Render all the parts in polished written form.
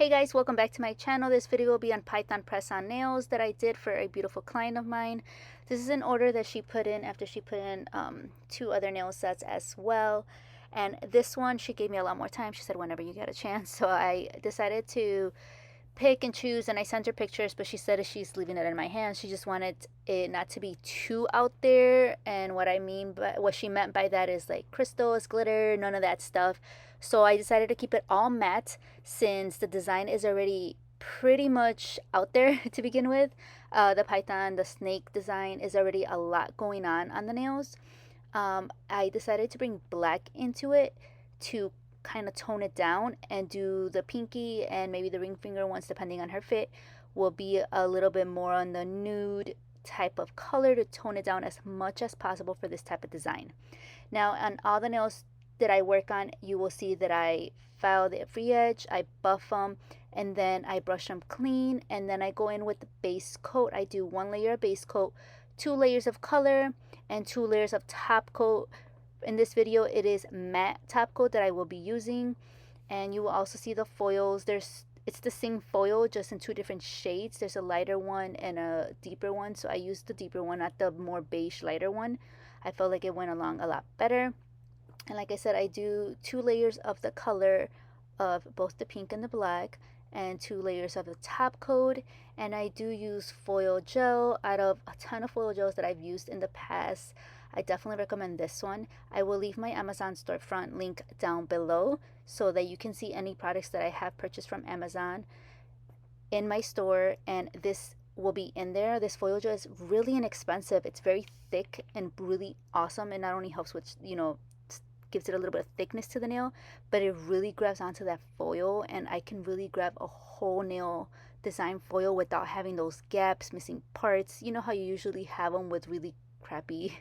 Hey guys, welcome back to my channel. This video will be on Phyton press-on nails that I did for a beautiful client of mine. This is an order that she put in after she put in two other nail sets as well. And this one, she gave me a lot more time. She said whenever you get a chance. So I decided to pick and choose, and I sent her pictures, but she said that she's leaving it in my hands. She just wanted it not to be too out there, and what she meant by that is like crystals, glitter, none of that stuff. So I decided to keep it all matte since the design is already pretty much out there to begin with. The Phyton, the snake design is already a lot going on the nails. I decided to bring black into it to kind of tone it down, and do the pinky and maybe the ring finger ones, depending on her fit, will be a little bit more on the nude type of color to tone it down as much as possible for this type of design. Now, on all the nails that I work on, you will see that I file the free edge, I buff them, and then I brush them clean, and then I go in with the base coat. I do one layer of base coat, 2 layers of color, and 2 layers of top coat. In this video, it is matte top coat that I will be using, and you will also see the foils. It's the same foil, just in 2 different shades. There's a lighter one and a deeper one, so I used the deeper one, not the more beige lighter one. I felt like it went along a lot better. And like I said, I do 2 layers of the color of both the pink and the black, and 2 layers of the top coat. And I do use foil gel. Out of a ton of foil gels that I've used in the past, I definitely recommend this one. I will leave my Amazon storefront link down below so that you can see any products that I have purchased from Amazon in my store, and this will be in there. This foil gel is really inexpensive. It's very thick and really awesome, and not only helps with, gives it a little bit of thickness to the nail, but it really grabs onto that foil, and I can really grab a whole nail design foil without having those gaps, missing parts. You know how you usually have them with really crappy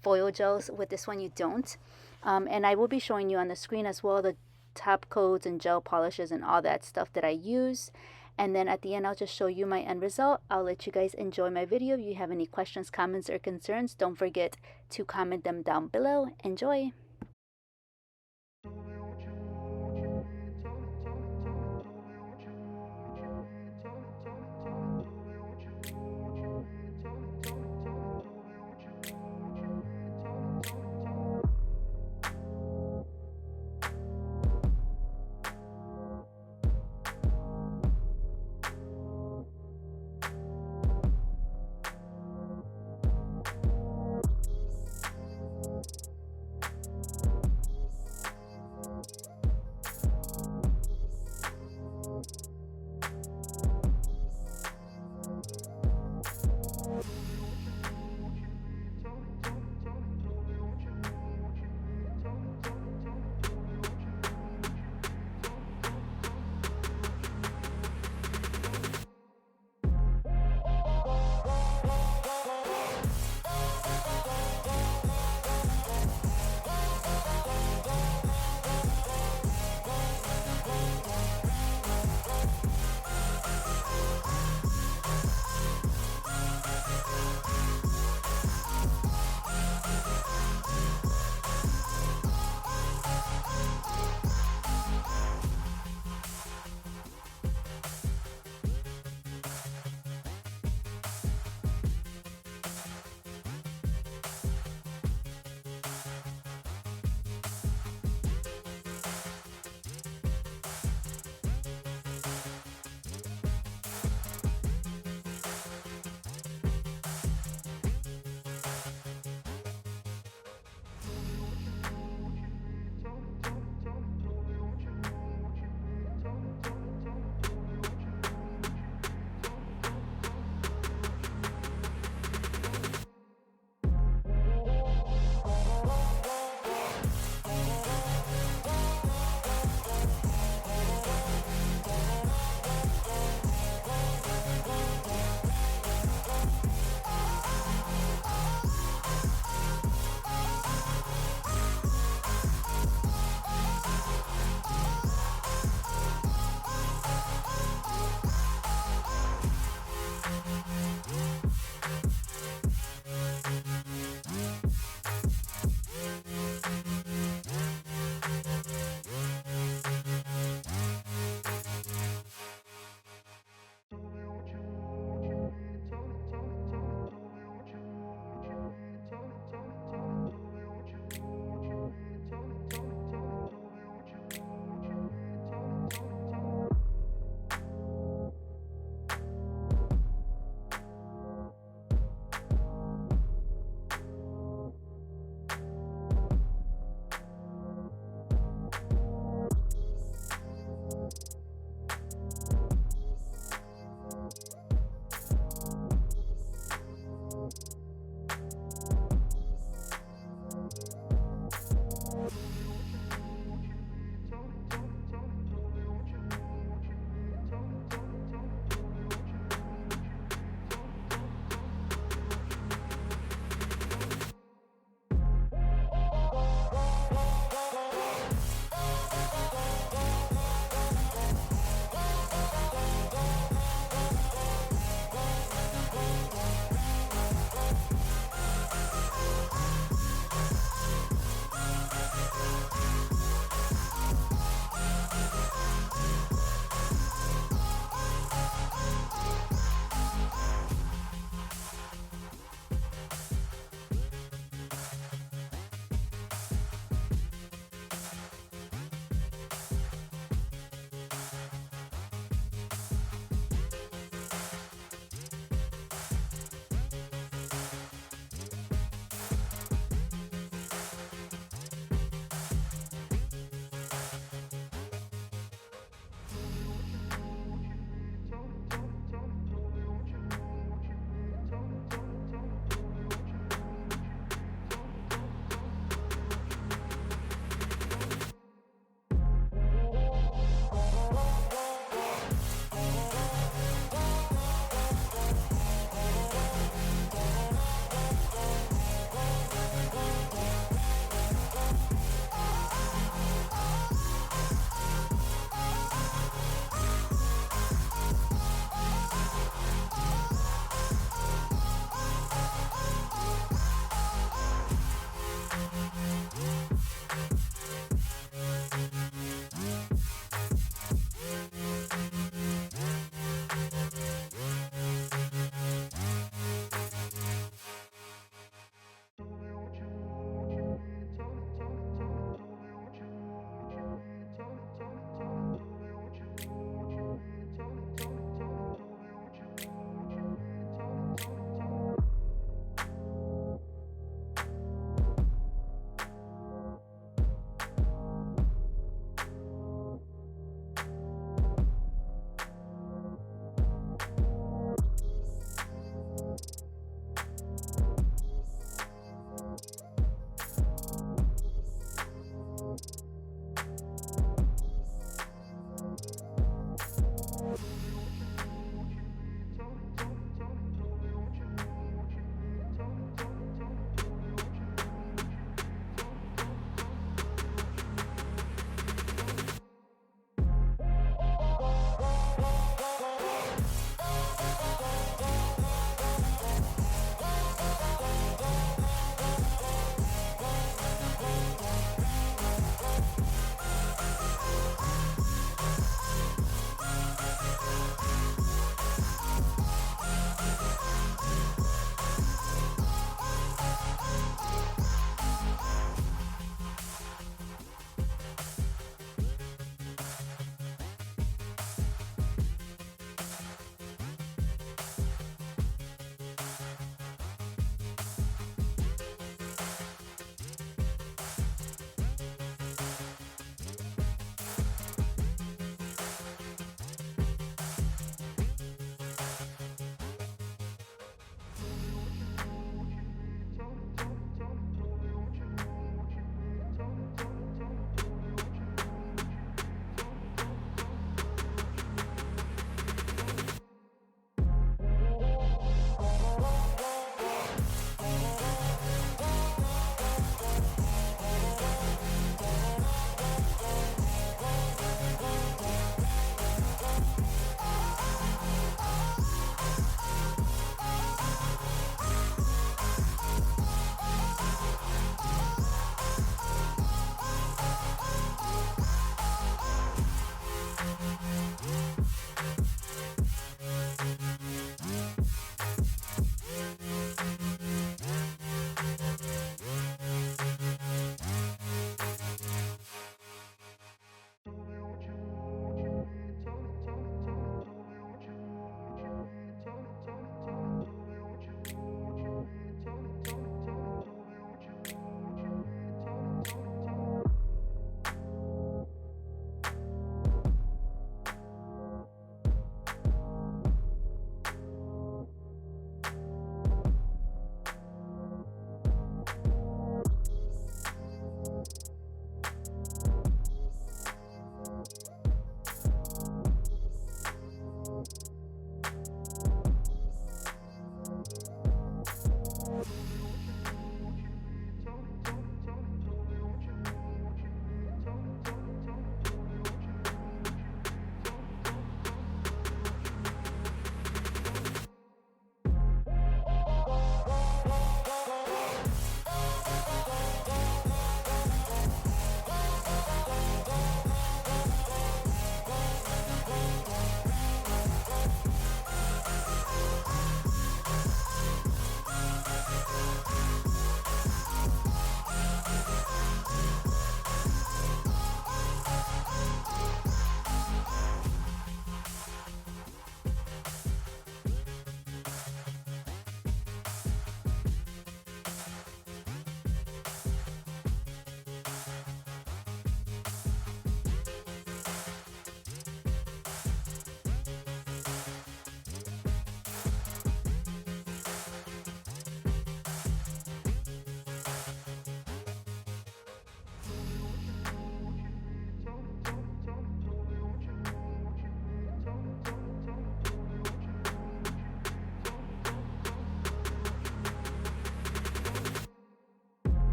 foil gels. With this one, you don't. And I will be showing you on the screen as well the top coats and gel polishes and all that stuff that I use. And then at the end, I'll just show you my end result. I'll let you guys enjoy my video. If you have any questions, comments, or concerns, don't forget to comment them down below. Enjoy!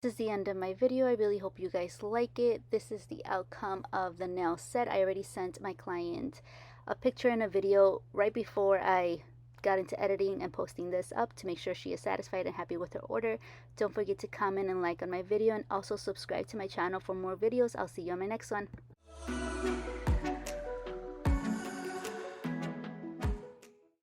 This is the end of my video. I really hope you guys like it. This is the outcome of the nail set. I already sent my client a picture and a video right before I got into editing and posting this up to make sure she is satisfied and happy with her order. Don't forget to comment and like on my video, and also subscribe to my channel for more videos. I'll see you on my next one.